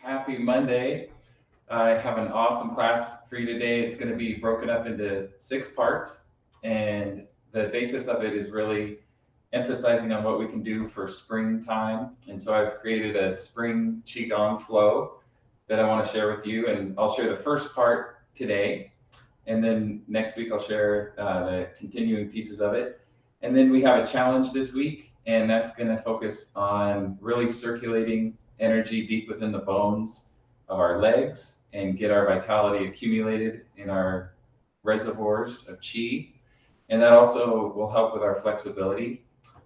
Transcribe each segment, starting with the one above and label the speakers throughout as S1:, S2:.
S1: Happy Monday. I have an awesome class for you today. It's going to be broken up into 6 parts, and the basis of it is really emphasizing on what we can do for springtime. And so I've created a Spring Qigong Flow that I want to share with you, and I'll share the first part today, and then next week I'll share the continuing pieces of it. And then we have a challenge this week, and that's going to focus on really circulating energy deep within the bones of our legs and get our vitality accumulated in our reservoirs of chi. And that also will help with our flexibility.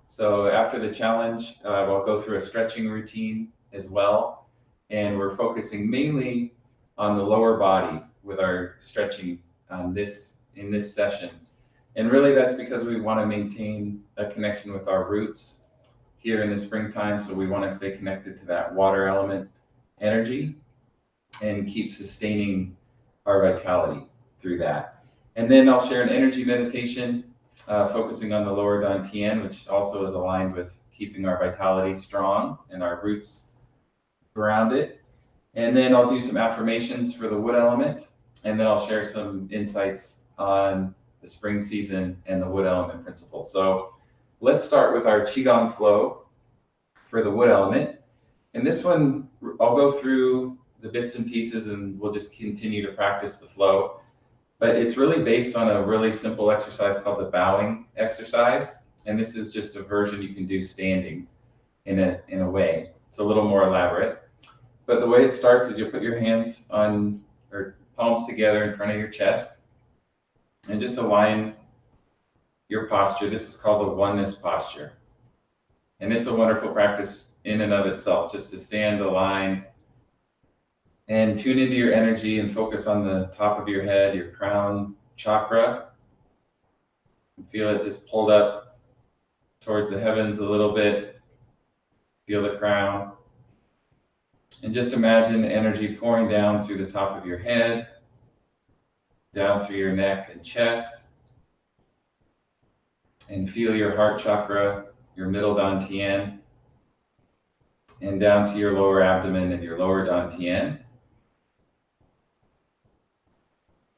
S1: So after the challenge, we'll go through a stretching routine as well. And we're focusing mainly on the lower body with our stretching in this session. And really that's because we want to maintain a connection with our roots here in the springtime, so we want to stay connected to that water element energy and keep sustaining our vitality through that. And then I'll share an energy meditation focusing on the lower dantian, which also is aligned with keeping our vitality strong and our roots grounded. And then I'll do some affirmations for the wood element, and then I'll share some insights on the spring season and the wood element principles. So let's start with our Qigong Flow for the wood element. And this one, I'll go through the bits and pieces and we'll just continue to practice the flow. But it's really based on a really simple exercise called the bowing exercise. And this is just a version you can do standing in a way. It's a little more elaborate. But the way it starts is you'll put your hands on, or palms together in front of your chest, and just align your posture. This is called the oneness posture. And it's a wonderful practice in and of itself, just to stand aligned and tune into your energy and focus on the top of your head, your crown chakra. And feel it just pulled up towards the heavens a little bit. Feel the crown. And just imagine energy pouring down through the top of your head, down through your neck and chest. And feel your heart chakra, your middle dantian, and down to your lower abdomen and your lower dantian.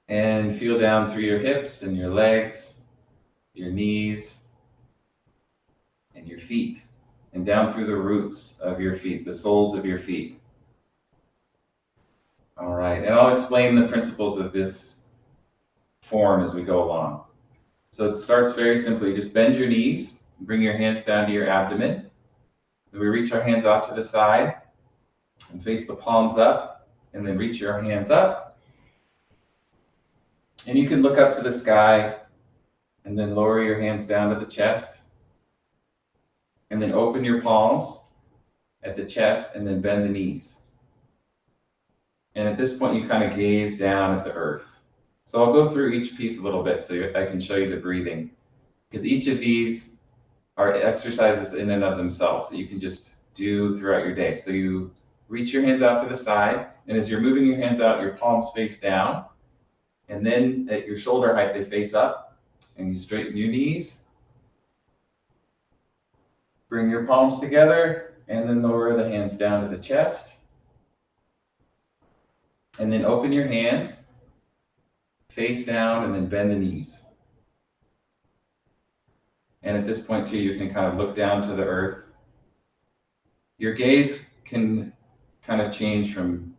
S1: And feel down through your hips and your legs, your knees, and your feet, and down through the roots of your feet, the soles of your feet. All right, and I'll explain the principles of this form as we go along. So it starts very simply. Just bend your knees, bring your hands down to your abdomen. Then we reach our hands out to the side and face the palms up, and then reach your hands up. And you can look up to the sky and then lower your hands down to the chest. And then open your palms at the chest and then bend the knees. And at this point, you kind of gaze down at the earth. So I'll go through each piece a little bit so I can show you the breathing, because each of these are exercises in and of themselves that you can just do throughout your day. So you reach your hands out to the side, and as you're moving your hands out, your palms face down, and then at your shoulder height, they face up, and you straighten your knees. Bring your palms together, and then lower the hands down to the chest. And then open your hands, face down, and then bend the knees. And at this point too, you can kind of look down to the earth. Your gaze can kind of change from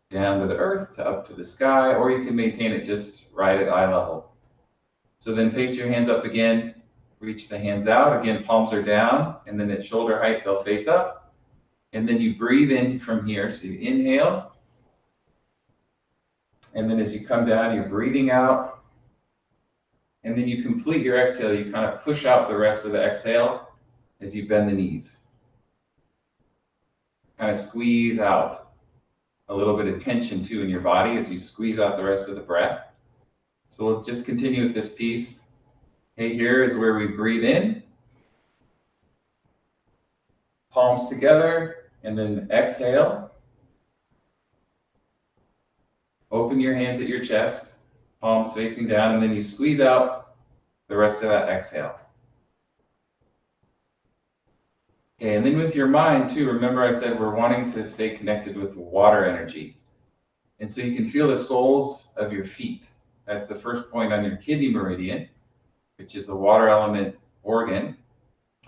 S1: down to the earth to up to the sky, or you can maintain it just right at eye level. So then face your hands up again, reach the hands out. Again, palms are down, and then at shoulder height, they'll face up. And then you breathe in from here. So you inhale. And then as you come down, you're breathing out. And then you complete your exhale. You kind of push out the rest of the exhale as you bend the knees. Kind of squeeze out a little bit of tension too in your body as you squeeze out the rest of the breath. So we'll just continue with this piece. Okay, here is where we breathe in. Palms together, and then exhale. Open your hands at your chest, palms facing down, and then you squeeze out the rest of that exhale. Okay, and then with your mind too, remember I said we're wanting to stay connected with water energy. And so you can feel the soles of your feet. That's the first point on your kidney meridian, which is the water element organ.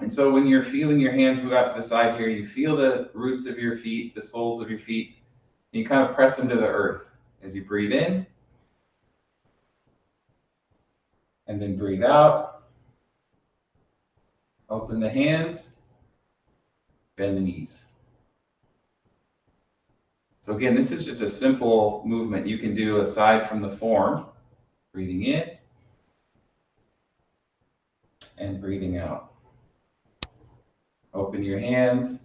S1: And so when you're feeling your hands move out to the side here, you feel the roots of your feet, the soles of your feet, and you kind of press them to the earth as you breathe in. And then breathe out. Open the hands. Bend the knees. So again, this is just a simple movement you can do aside from the form. Breathing in and breathing out. Open your hands.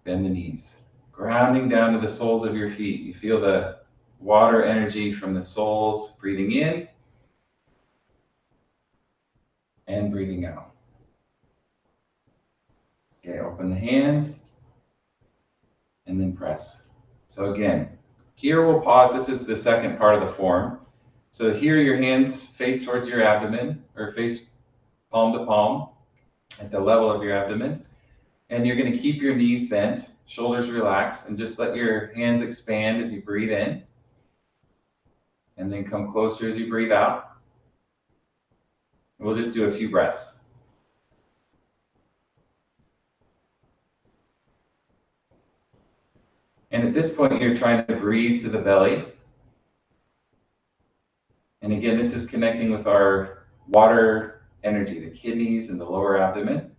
S1: Bend the knees. Grounding down to the soles of your feet. You feel the water energy from the soles. Breathing in and breathing out. Okay, open the hands and then press. So again, here we'll pause. This is the second part of the form. So here your hands face towards your abdomen or face palm to palm at the level of your abdomen. And you're going to keep your knees bent, shoulders relaxed, and just let your hands expand as you breathe in. And then come closer as you breathe out. And we'll just do a few breaths. And at this point, you're trying to breathe to the belly. And again, this is connecting with our water energy, the kidneys and the lower abdomen.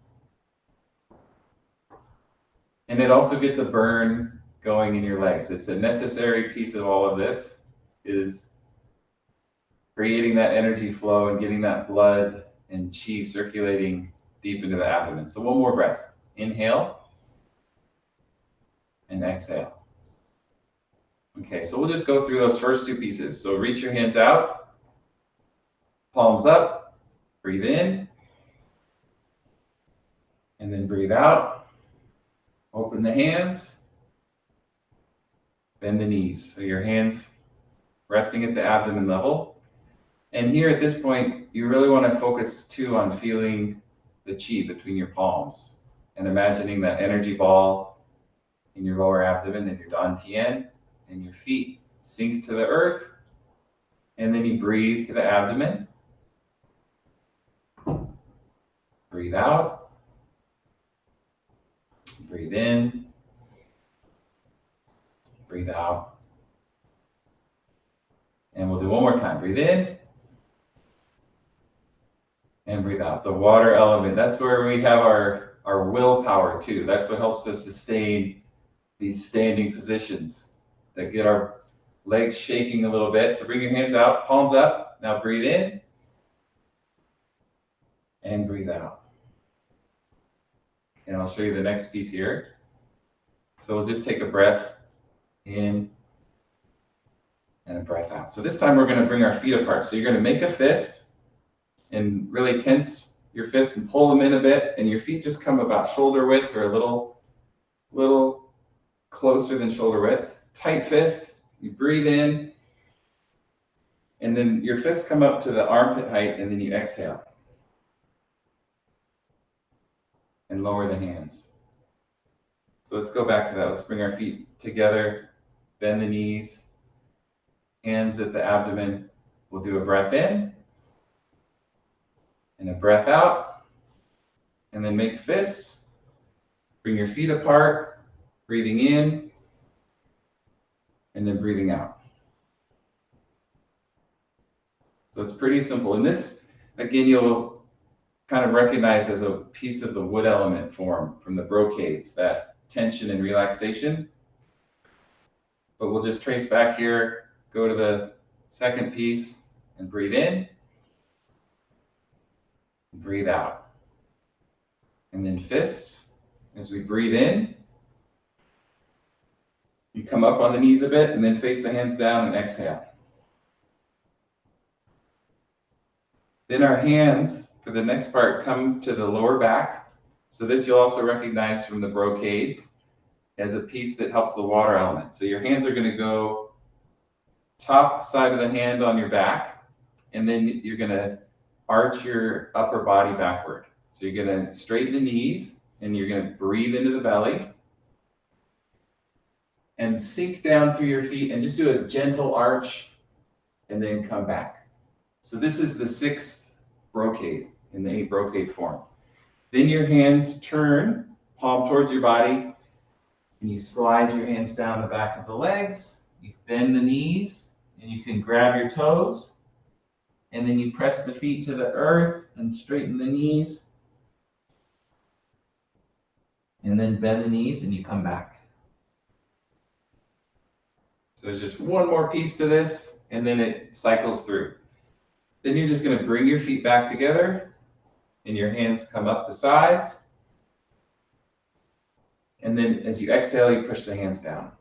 S1: And it also gets a burn going in your legs. It's a necessary piece of all of this, is creating that energy flow and getting that blood and chi circulating deep into the abdomen. So one more breath. Inhale and exhale. Okay, so we'll just go through those first two pieces. So reach your hands out, palms up, breathe in, and then breathe out. Open the hands, bend the knees. So your hands resting at the abdomen level. And here at this point, you really want to focus too on feeling the chi between your palms and imagining that energy ball in your lower abdomen and your dantian, and your feet sink to the earth. And then you breathe to the abdomen. Breathe out. Breathe in. Breathe out. And we'll do one more time. Breathe in. And breathe out. The water element, that's where we have our willpower too. That's what helps us sustain these standing positions that get our legs shaking a little bit. So bring your hands out, palms up. Now breathe in and breathe out. And I'll show you the next piece here. So we'll just take a breath in and a breath out. So this time we're going to bring our feet apart. So you're going to make a fist and really tense your fists and pull them in a bit, and your feet just come about shoulder width or a little closer than shoulder width. Tight fist, you breathe in, and then your fists come up to the armpit height, and then you exhale. And lower the hands. So let's go back to that. Let's bring our feet together, bend the knees, hands at the abdomen. We'll do a breath in and a breath out, and then make fists. Bring your feet apart, breathing in, and then breathing out. So it's pretty simple. And this, again, you'll kind of recognize as a piece of the wood element form from the brocades, that tension and relaxation. But we'll just trace back here, go to the second piece, and breathe in, breathe out. And then fists, as we breathe in, you come up on the knees a bit and then face the hands down and exhale. Then our hands, for the next part, come to the lower back. So this you'll also recognize from the brocades as a piece that helps the water element. So your hands are going to go top side of the hand on your back, and then you're going to arch your upper body backward. So you're going to straighten the knees and breathe into the belly. And sink down through your feet and just do a gentle arch and then come back. So this is the 6th brocade in the 8 brocade form. Then your hands turn, palm towards your body, and you slide your hands down the back of the legs. You bend the knees, and you can grab your toes. And then you press the feet to the earth and straighten the knees. And then bend the knees, and you come back. So there's just one more piece to this, and then it cycles through. Then you're just going to bring your feet back together, and your hands come up the sides. And then as you exhale, you push the hands down.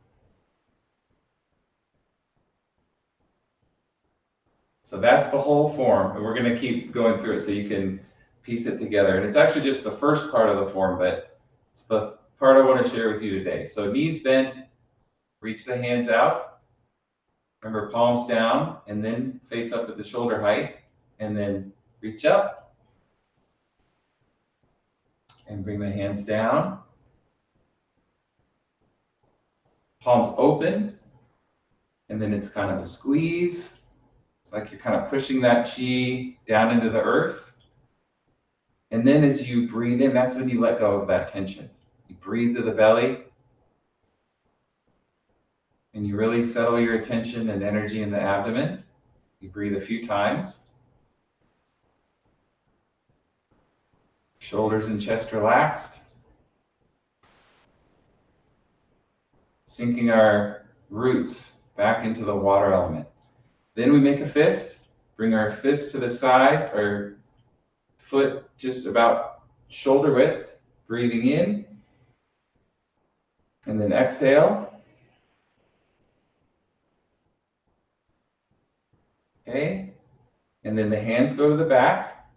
S1: So that's the whole form, and we're going to keep going through it so you can piece it together. And it's actually just the first part of the form, but it's the part I want to share with you today. So knees bent, reach the hands out. Remember, palms down, and then face up at the shoulder height, and then reach up. And bring the hands down. Palms open, and then it's kind of a squeeze. It's like you're kind of pushing that chi down into the earth. And then as you breathe in, that's when you let go of that tension. You breathe to the belly, and you really settle your attention and energy in the abdomen. You breathe a few times. Shoulders and chest relaxed. Sinking our roots back into the water element. Then we make a fist. Bring our fist to the sides, our foot just about shoulder width. Breathing in. And then exhale. Okay. And then the hands go to the back.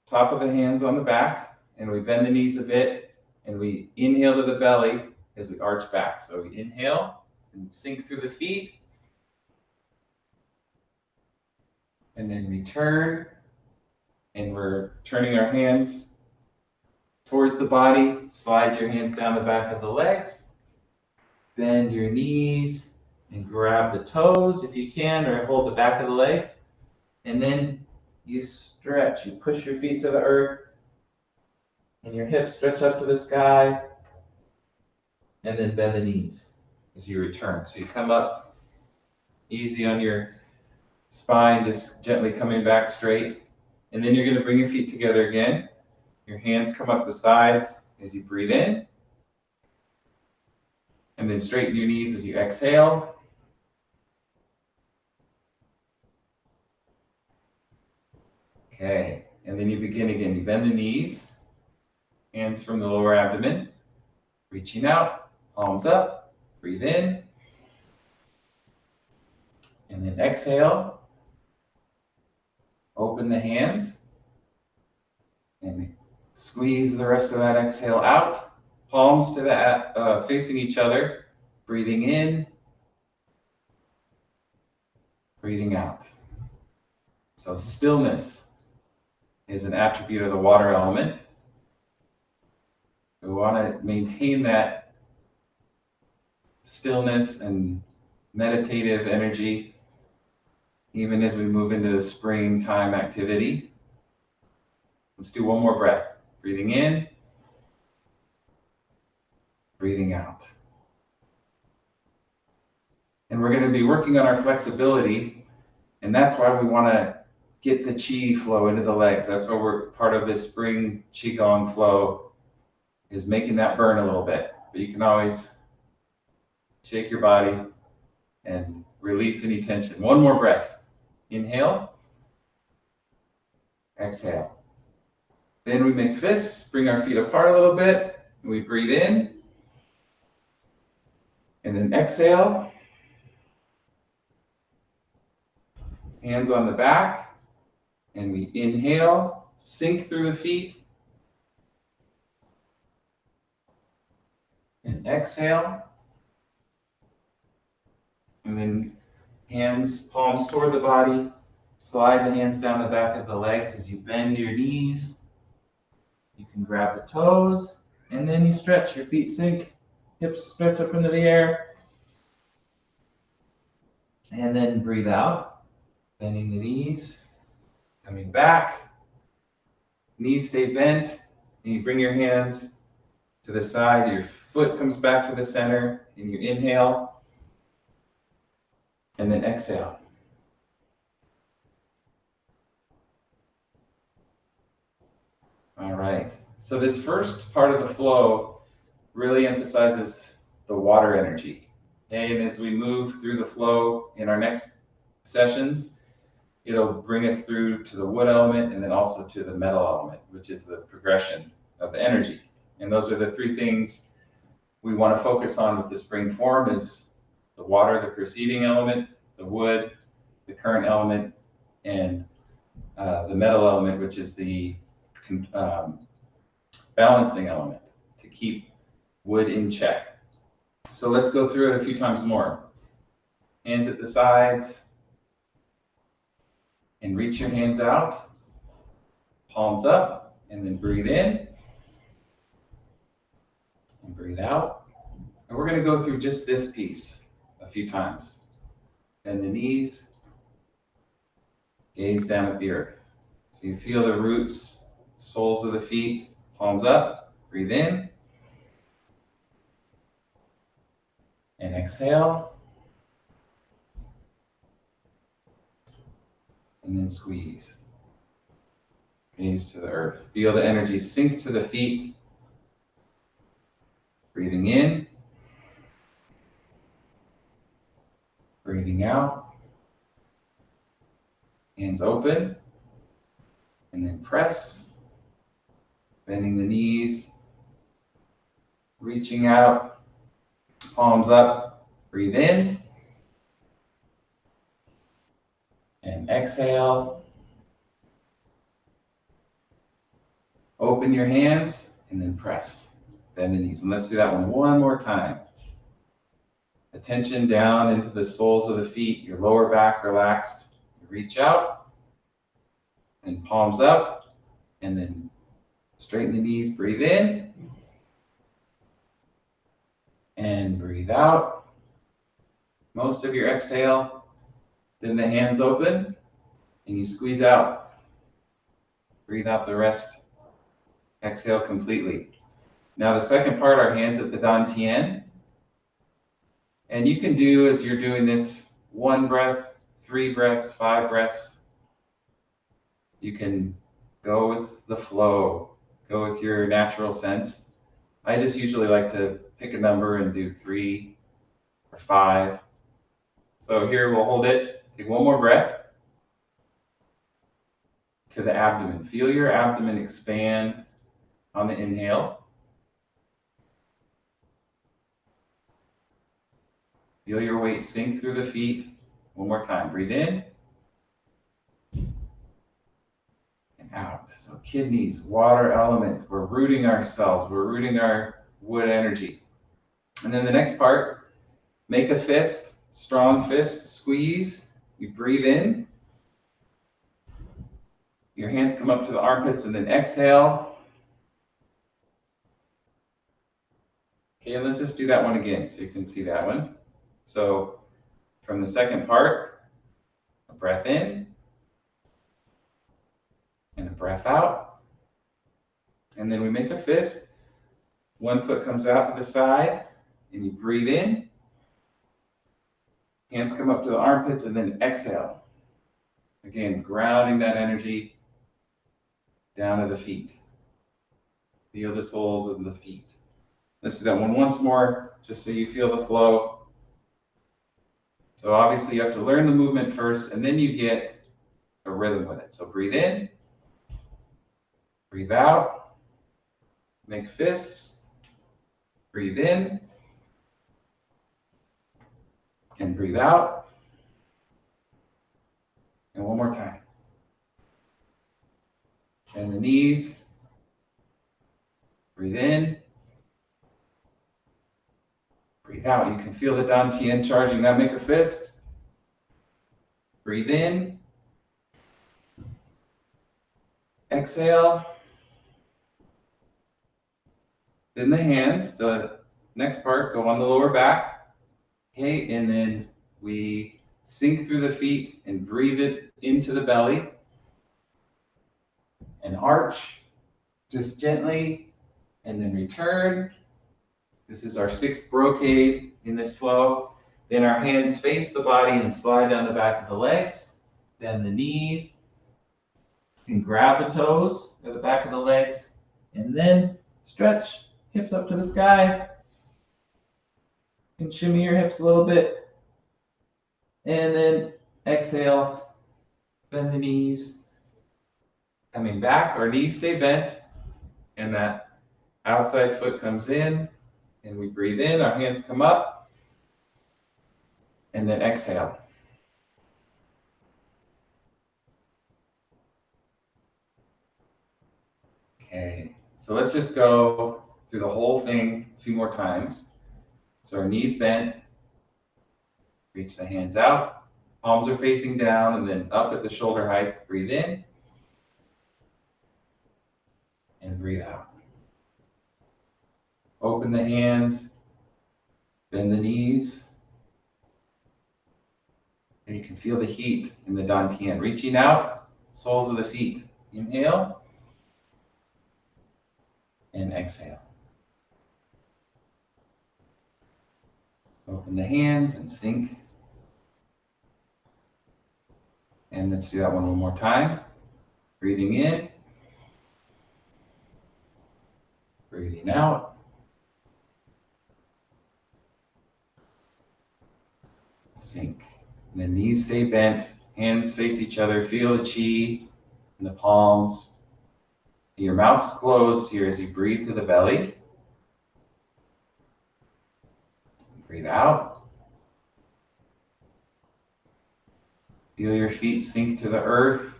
S1: Top of the hands on the back. And we bend the knees a bit. And we inhale to the belly as we arch back. So we inhale and sink through the feet. And then return. And we're turning our hands towards the body. Slide your hands down the back of the legs. Bend your knees and grab the toes if you can, or hold the back of the legs. And then you stretch. You push your feet to the earth. And your hips stretch up to the sky. And then bend the knees as you return. So you come up easy on your spine, just gently coming back straight. And then you're going to bring your feet together again. Your hands come up the sides as you breathe in. And then straighten your knees as you exhale. Okay, and then you begin again. You bend the knees, hands from the lower abdomen, reaching out, palms up, breathe in. And then exhale. Open the hands and squeeze the rest of that exhale out. Palms to the facing each other, breathing in, breathing out. So stillness is an attribute of the water element. We want to maintain that stillness and meditative energy even as we move into the springtime activity. Let's do one more breath. Breathing in, breathing out. And we're going to be working on our flexibility, and that's why we want to get the chi flow into the legs. That's why we're part of this Spring Qigong Flow, is making that burn a little bit. But you can always shake your body and release any tension. One more breath. Inhale. Exhale. Then we make fists, bring our feet apart a little bit, and we breathe in. And then exhale. Hands on the back. And we inhale, sink through the feet. And exhale. And then hands, palms toward the body. Slide the hands down the back of the legs as you bend your knees. You can grab the toes. And then you stretch, your feet sink, hips stretch up into the air. And then breathe out, bending the knees, coming back. Knees stay bent, and you bring your hands to the side. Your foot comes back to the center, and you inhale, and then exhale. All right. So this first part of the flow really emphasizes the water energy. Okay? And as we move through the flow in our next sessions, it'll bring us through to the wood element and then also to the metal element, which is the progression of the energy. And those are the three things we want to focus on with the spring form: is the water, the preceding element, the wood, the current element, and the metal element, which is the balancing element to keep wood in check. So let's go through it a few times more. Hands at the sides, and reach your hands out, palms up, and then breathe in and breathe out. And we're going to go through just this piece a few times. Bend the knees, gaze down at the earth. So you feel the roots, soles of the feet, palms up, breathe in, and exhale, and then squeeze. Gaze to the earth. Feel the energy sink to the feet. Breathing in, breathing out. Hands open, and then press, bending the knees, reaching out, palms up, breathe in, and exhale. Open your hands, and then press, bend the knees. And let's do that one more time. Attention down into the soles of the feet, your lower back relaxed. You reach out, then palms up, and then straighten the knees, breathe in, and breathe out. Most of your exhale, then the hands open, and you squeeze out. Breathe out the rest. Exhale completely. Now the second part, our hands at the dantian. And you can do, as you're doing this, 1 breath, 3 breaths, 5 breaths. You can go with the flow, go with your natural sense. I just usually like to pick a number and do 3 or 5. So here we'll hold it. Take 1 more breath to the abdomen. Feel your abdomen expand on the inhale. Feel your weight sink through the feet. 1 more time. Breathe in and out. So kidneys, water element. We're rooting ourselves. We're rooting our wood energy. And then the next part, make a fist, strong fist, squeeze. You breathe in. Your hands come up to the armpits and then exhale. Okay, let's just do that one again so you can see that one. So from the second part, a breath in and a breath out. And then we make a fist. 1 foot comes out to the side and you breathe in. Hands come up to the armpits and then exhale. Again, grounding that energy down to the feet. Feel the soles of the feet. Let's do that one once more, just so you feel the flow. So obviously you have to learn the movement first, and then you get a rhythm with it. So breathe in, breathe out, make fists, breathe in, and breathe out. And 1 more time. Bend the knees, breathe in, breathe out. You can feel the dantian charging. Now make a fist. Breathe in. Exhale. Then the hands, the next part, go on the lower back. Okay, and then we sink through the feet and breathe it into the belly. And arch, just gently, and then return. This is our 6th brocade in this flow. Then our hands face the body and slide down the back of the legs, bend the knees, and grab the toes at the back of the legs, and then stretch hips up to the sky. And shimmy your hips a little bit. And then exhale, bend the knees. Coming back, our knees stay bent, and that outside foot comes in, and we breathe in, our hands come up, and then exhale. Okay, so let's just go through the whole thing a few more times. So our knees bent, reach the hands out, palms are facing down, and then up at the shoulder height, breathe in, and breathe out. Open the hands, bend the knees, and you can feel the heat in the dantian. Reaching out, soles of the feet. Inhale, and exhale. Open the hands and sink. And let's do that one more time. Breathing in, breathing out. Sink. And the knees stay bent, hands face each other. Feel the chi in the palms. Your mouth's closed here as you breathe to the belly. Breathe out. Feel your feet sink to the earth.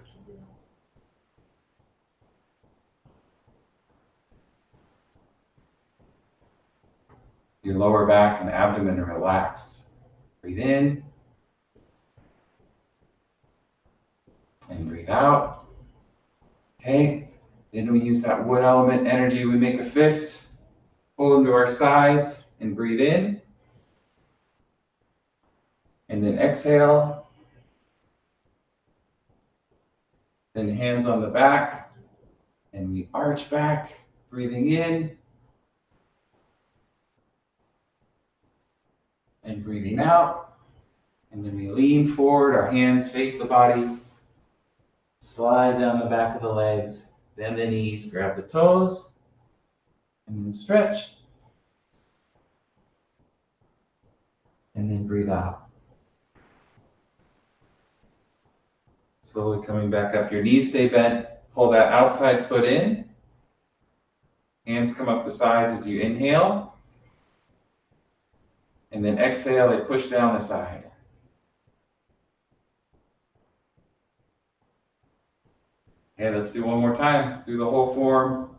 S1: Your lower back and abdomen are relaxed. Breathe in. And breathe out. Okay. Then we use that wood element energy. We make a fist, pull them to our sides, and breathe in. And then exhale. Then hands on the back, and we arch back, breathing in. And breathing out. And then we lean forward, our hands face the body. Slide down the back of the legs, bend the knees, grab the toes, and then stretch. And then breathe out. Slowly coming back up, your knees stay bent. Pull that outside foot in. Hands come up the sides as you inhale. And then exhale, they push down the side. Okay, let's do one more time through the whole form.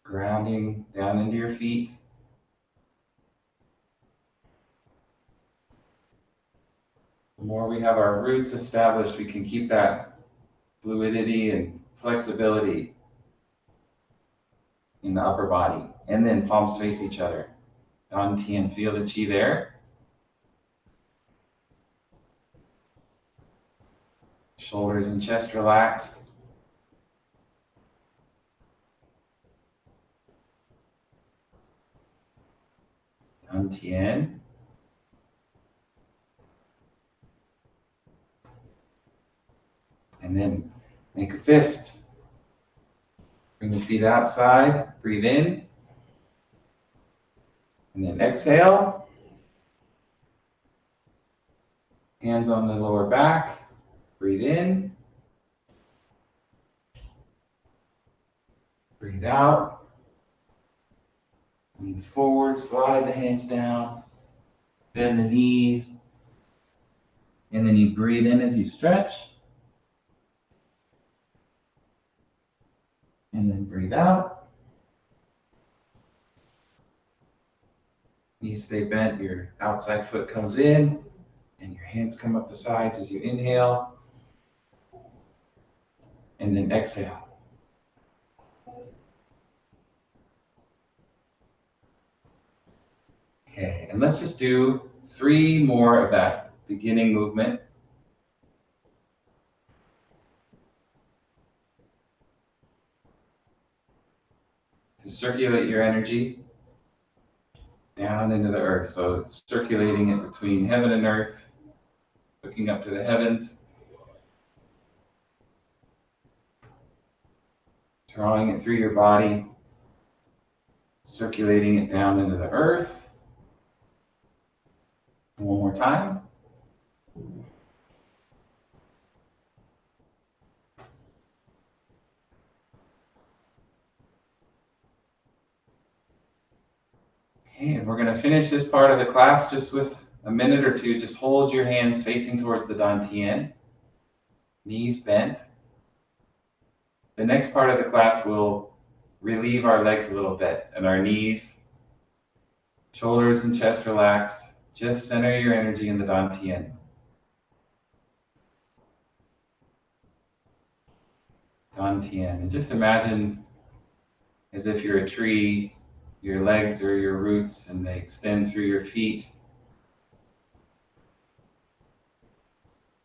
S1: Grounding down into your feet. The more we have our roots established, we can keep that fluidity and flexibility in the upper body. And then palms face each other. Dantian, feel the chi there. Shoulders and chest relaxed. Dantian. And then make a fist. Bring the feet outside, breathe in. And then exhale. Hands on the lower back, breathe in. Breathe out. Lean forward, slide the hands down. Bend the knees. And then you breathe in as you stretch. And then breathe out. Knees stay bent, your outside foot comes in, and your hands come up the sides as you inhale. And then exhale. Okay, and let's just do 3 more of that beginning movement. To circulate your energy down into the earth. So circulating it between heaven and earth, looking up to the heavens, drawing it through your body, circulating it down into the earth. One more time. Okay, and we're going to finish this part of the class just with a minute or two. Just hold your hands facing towards the dantian, knees bent. The next part of the class will relieve our legs a little bit and our knees, shoulders and chest relaxed. Just center your energy in the dantian. Dantian. And just imagine as if you're a tree, your legs are your roots and they extend through your feet.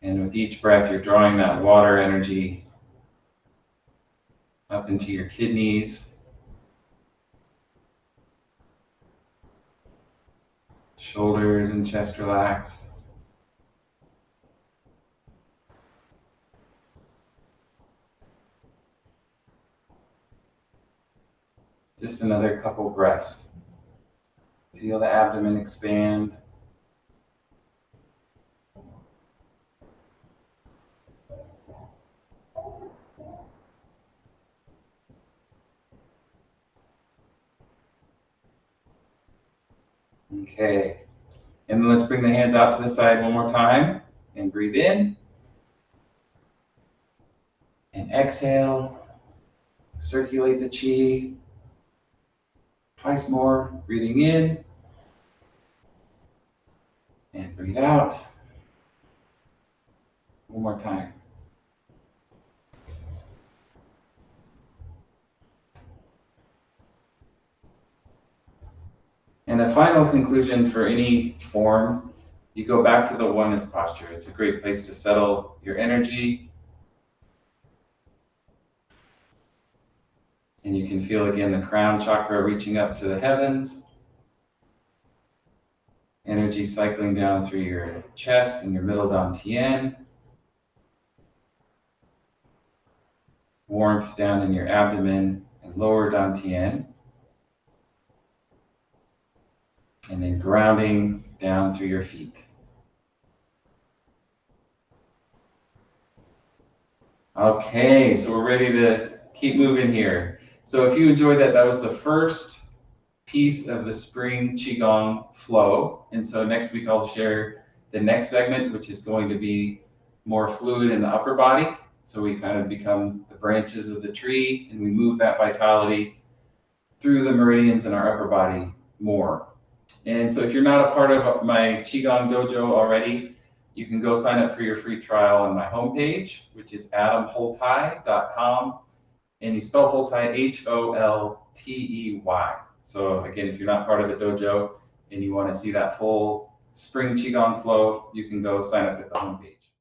S1: And with each breath, you're drawing that water energy up into your kidneys, shoulders and chest relaxed. Just another couple breaths. Feel the abdomen expand. Okay, and then let's bring the hands out to the side one more time and breathe in. And exhale, circulate the chi. Twice more, breathing in. And breathe out. One more time. And a final conclusion for any form, you go back to the oneness posture. It's a great place to settle your energy. And you can feel again the crown chakra reaching up to the heavens. Energy cycling down through your chest and your middle dantian. Warmth down in your abdomen and lower dantian. And then grounding down through your feet. Okay, so we're ready to keep moving here. So if you enjoyed that, that was the first piece of the Spring Qigong Flow. And so next week I'll share the next segment, which is going to be more fluid in the upper body. So we kind of become the branches of the tree and we move that vitality through the meridians in our upper body more. And so if you're not a part of my Qigong Dojo already, you can go sign up for your free trial on my homepage, which is adamholtey.com. And you spell Holtey, Holtey. So again, if you're not part of the dojo and you want to see that full Spring Qigong Flow, you can go sign up at the homepage.